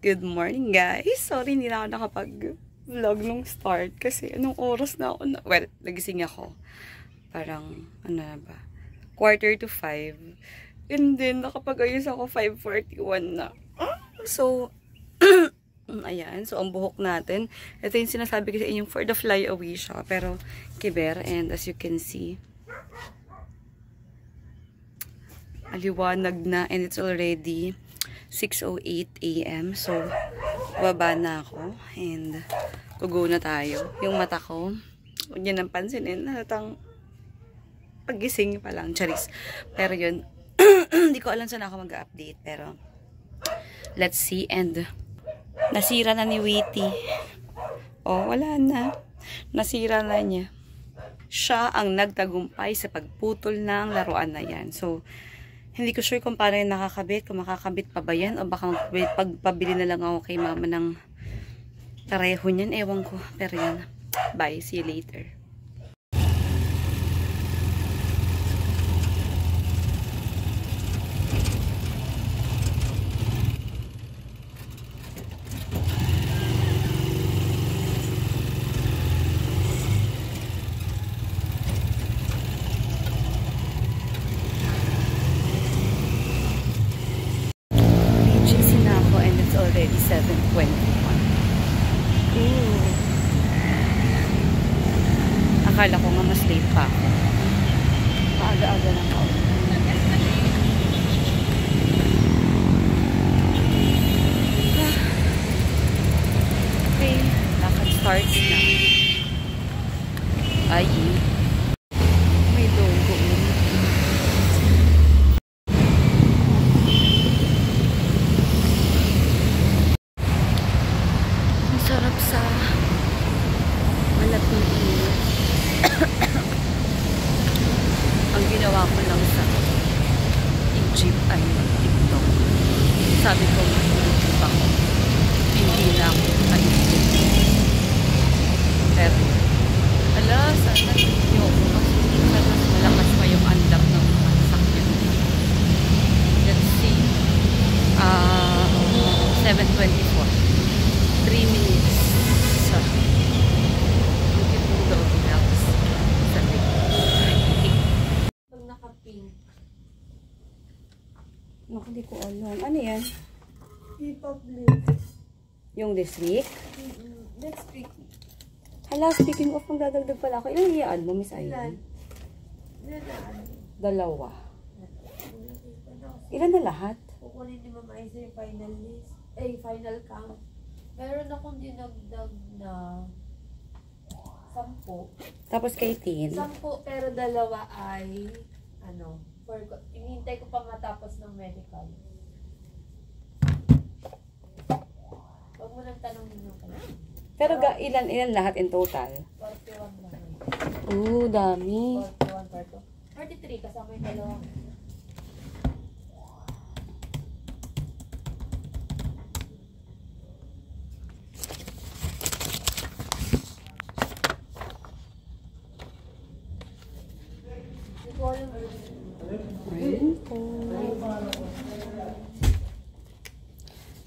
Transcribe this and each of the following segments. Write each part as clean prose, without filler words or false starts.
Good morning guys! Sorry, hindi na ako nakapag-vlog nung start kasi anong oras na ako well, nagising ako. Parang, ano na ba? 4:45. And then, nakapag-ayos ako 5:41 na. So, ayan. So, ang buhok natin. Ito yung sinasabi ko sa inyo for the flyaway siya. Pero, kiber. And as you can see, aliwanag na. And it's already 6:08 AM. So, baba na ako. And, to go na tayo. Yung mata ko, huwag niyo nang pansinin. Halatang pagising pa lang. Charis. Pero yun, hindi ko alam saan ako mag-update. Pero, let's see. And, nasira na ni Witty. Oh, wala na. Nasira na niya. Siya ang nagtagumpay sa pagputol ng laruan na yan. So, hindi ko sure kung paano yung nakakabit. Kung makakabit pa ba yan. O baka pagpabili na lang ako kay mama ng pareho niyan. Ewan ko. Pero yan. Bye. See you later. Already 7:21. Akala ko nga mas late pa ako. Paaga-aga lang ako. Okay, lakad starts na. Ay, may logo. Sarap sa malapit init. Ang ginawa ko lang sa Egypt ay mag-TikTok. Sabi ko, mag-YouTube ako. Hindi na ako mag-YouTube. Pero, ala, sana video ko kasi mas malakas pa yung andam ng sakyan. Let's see. 7:24. 3 minutes sa beautiful house sa pag naka-pink. Naku, hindi ko alam. Ano yan? Republic. Yung this week? Next week. Hala, speaking of, magdadagdag pala ako. Ilan iyaan mo, Miss Aileen? Dalawa. Ilan na lahat? Kukunin ni Mama Isa yung final list. Final count. Meron akong dinagdag na 10. Tapos kay Tin? 10, pero dalawa ay, hinihintay ko pa matapos ng medical. Huwag mo nang tanongin yung kanya. Pero ilan lahat in total? 41 lang. Dami. 41, 43 kasama yung dalawang.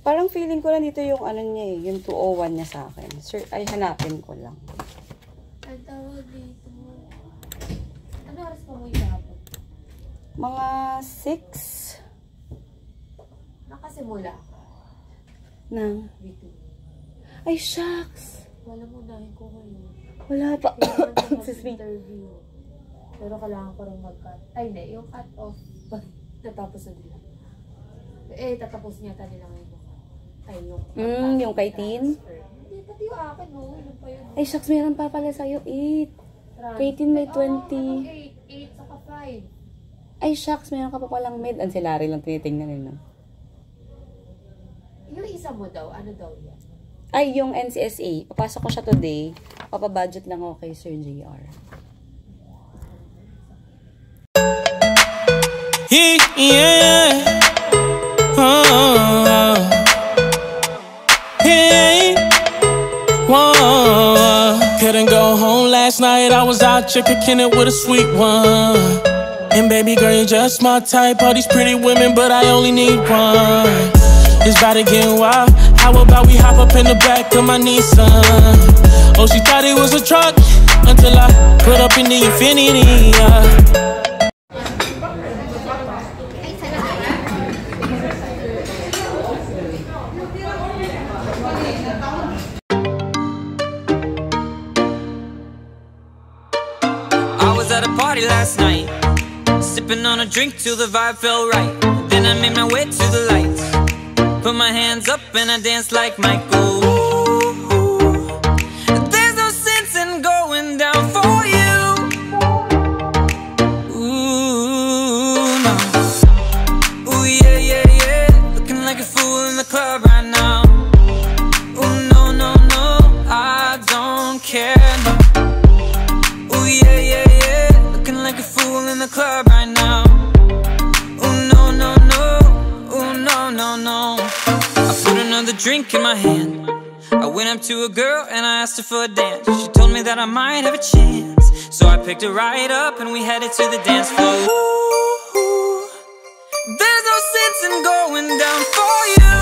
Parang feeling ko lang dito yung ano niya eh, yung 201 niya sa akin. Sir, ay hanapin ko lang. Ang tawag dito. Ano oras pa mo ihapon? Mga 6. Nakasimula. Nang? Dito. Ay, shucks! Wala mo nahin ko ngayon. Wala pa. Interview. Pero kailangan ko rin mag-cut. Ay, hindi. Yung cut-off. Natapos na nila. Tatapos niya nila ngayon. Ay, yung kay Tin? Hindi, pati yung akin, no? Ilan pa yun? Ay, shucks, meron pa pala sa'yo. 8. Kay Tin may 20. 8 saka 5. Ay, shucks, meron ka pa palang med. Ang silari lang tinitingnan nila. Yung isa mo daw, ano daw yan? Ay, yung NCSA. Papasok ko siya today. Papabudget lang ako kay Sir JR. Yeah. Hey. Whoa. Couldn't go home last night. I was out kicking it with a sweet one. And baby girl, you're just my type. All these pretty women, but I only need one. It's about to get wild. How about we hop up in the back of my Nissan? Oh, she thought it was a truck until I put up in the Infinity. I was at a party last night, sipping on a drink till the vibe felt right. Then I made my way to the lights, put my hands up and I danced like Michael. There's no sense in going down for you. Ooh, no. Ooh, yeah, yeah, yeah. Looking like a fool in the club right now. Ooh, no, no, no, I don't care, no. Ooh, yeah, yeah, yeah. Looking like a fool in the club right now. Ooh, no, no, no. Ooh, no, no, no. I put another drink in my hand. I went up to a girl and I asked her for a dance. She told me that I might have a chance, so I picked her right up and we headed to the dance floor. Ooh, there's no sense in going down for you.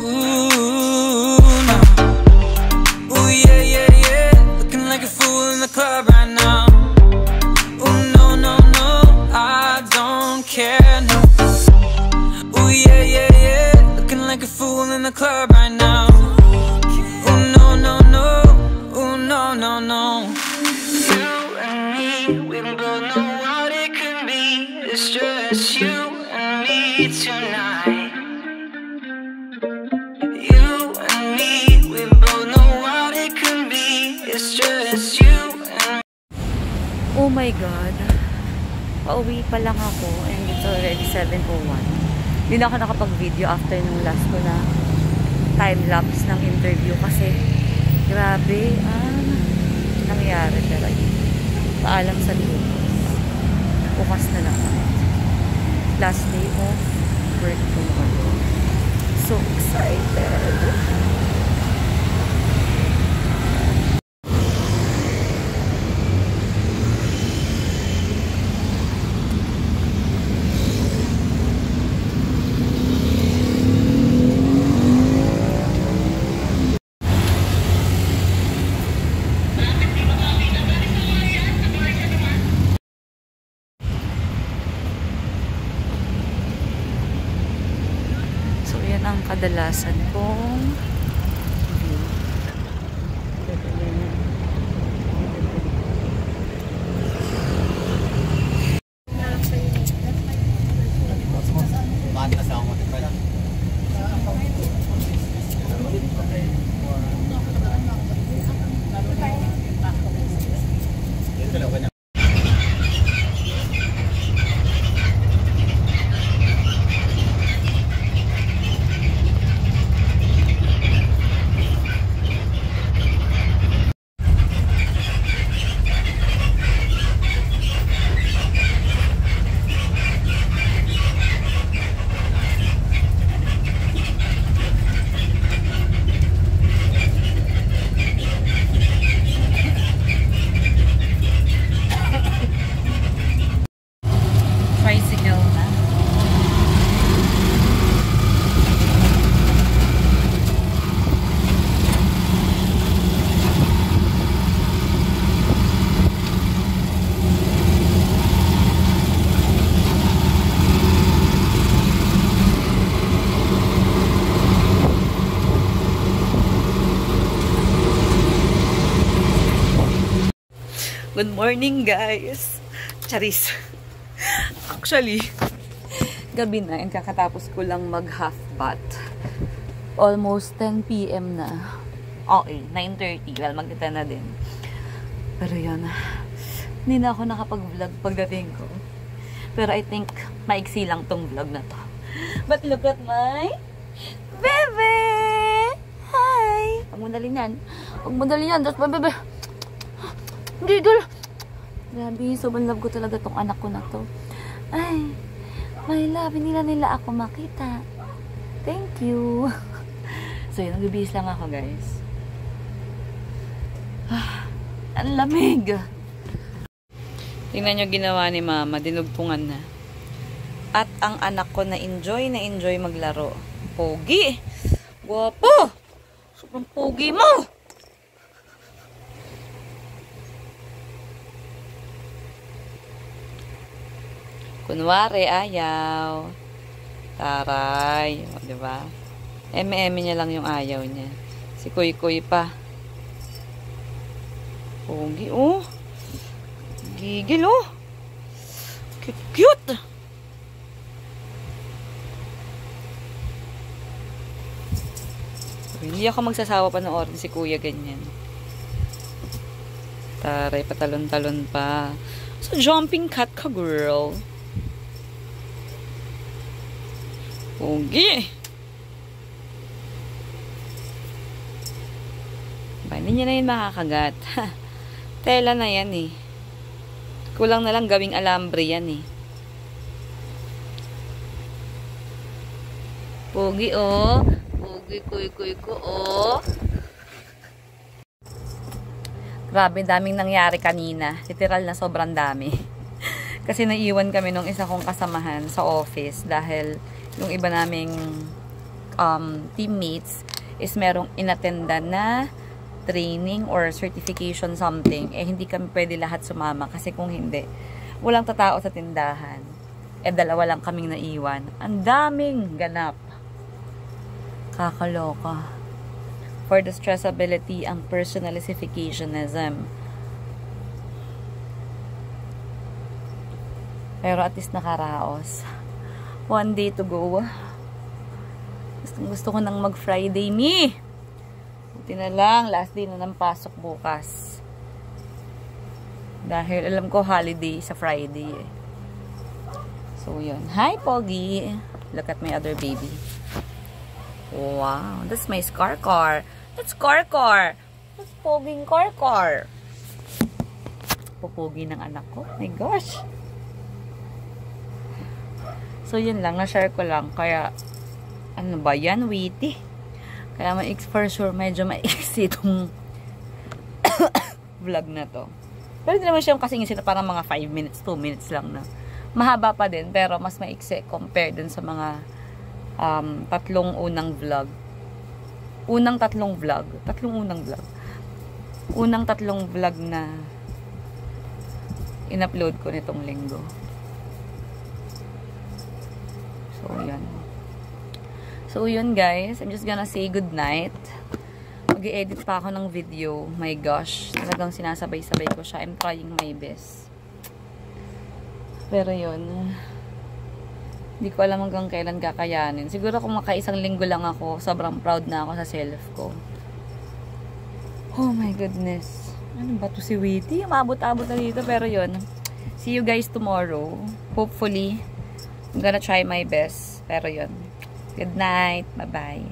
Ooh, no. Ooh, yeah, yeah, yeah. Looking like a fool in the club right now. Ooh, no, no, no, I don't care, no. Ooh, yeah, yeah, yeah. Looking like a fool in the club right now. Ooh, no, no, no. Ooh, no, no, no. You and me, we both know what it could be. It's just you and me tonight. You and me, we both know what it could be. It's just you and me. Oh my God. Pauwi pa lang ako and it's already 7:01. Hindi na ako nakapag-video after nung last ko na time-lapse ng interview kasi grabe nangyari talaga. Paalam sa Pilipinas. Bukas na lang. Last day of work tomorrow. So excited. Ang kadalasan kong view. Good morning, guys. Charis. Actually, gabi na and kakatapos ko lang mag half bath. Almost 10 PM na. Okay, 9:30. Well, magkita na din. Pero yun, hindi na ako nakapag-vlog pagdating ko. Pero I think maiksi lang tong vlog na to. But look at my bebe! Hi! Huwag mo dalhin yan. Huwag mo dalhin yan. That's my bebe. Giggle! Grabe, sobrang love ko talaga tong anak ko na to. Ay, my love, hindi na nila ako makita. Thank you. So yun, nagbibihis lang ako, guys. Ang lamig. Tingnan nyo ginawa ni mama, dinugtungan na. At ang anak ko na enjoy maglaro. Pogi! Guwapo! Sobrang pogi mo! Kunwari, ayaw. Taray. O, diba? Eme-eme niya lang yung ayaw niya. Si Kuy-Kuy pa. Pogi, oh. Gigil, oh. Cute. Hindi ako magsasawa panoorin si Kuya ganyan. Taray, patalon-talon pa. So, jumping cat ka, girl. Pogi. Ba, hindi niya na yun makakagat. Tela na yan eh. Kulang na lang gawing alambre yan eh. Pogi, oh. Pogi, kuy ko, oh. Grabe, daming nangyari kanina. Literal na sobrang dami. Kasi naiwan kami nung isa kong kasamahan sa office dahil yung iba naming teammates is merong inattendan na training or certification something. Eh, hindi kami pwede lahat sumama kasi kung hindi, walang tatao sa tindahan. Eh, dalawa lang kaming naiwan. Ang daming ganap. Kakaloka. For the stressability ang personalificationism. Pero at least nakaraos. One day to go. Gusto ko nang mag-Friday me. Buti na lang, last day na ng pasok bukas. Dahil alam ko holiday sa Friday eh. So yun. Hi Pogi! Look at my other baby. Wow, that's my Scar. That's Scar. That's Poging Car. Pupogi ng anak ko. My gosh. So yun lang, na-share ko lang. Kaya, ano ba yan? Witty. Kaya for sure, medyo maiksi itong vlog na to. Pero hindi naman siya kasing-isi na parang mga 5 minutes, 2 minutes lang na. Mahaba pa din, pero mas maiksi compare dun sa mga tatlong unang vlog. Unang tatlong vlog na in-upload ko nitong linggo. So, yun guys. I'm just gonna say good night. Mag-i-edit pa ako ng video. My gosh. Talagang sinasabay-sabay ko siya. I'm trying my best. Pero yun. Hindi ko alam hanggang kailan kakayanin. Siguro kung makaisang linggo lang ako, sobrang proud na ako sa self ko. Oh my goodness. Ano ba to si Witty? Maabot-abot na dito. Pero yun. See you guys tomorrow. Hopefully, I'm gonna try my best. Pero yun. Good night. Bye-bye.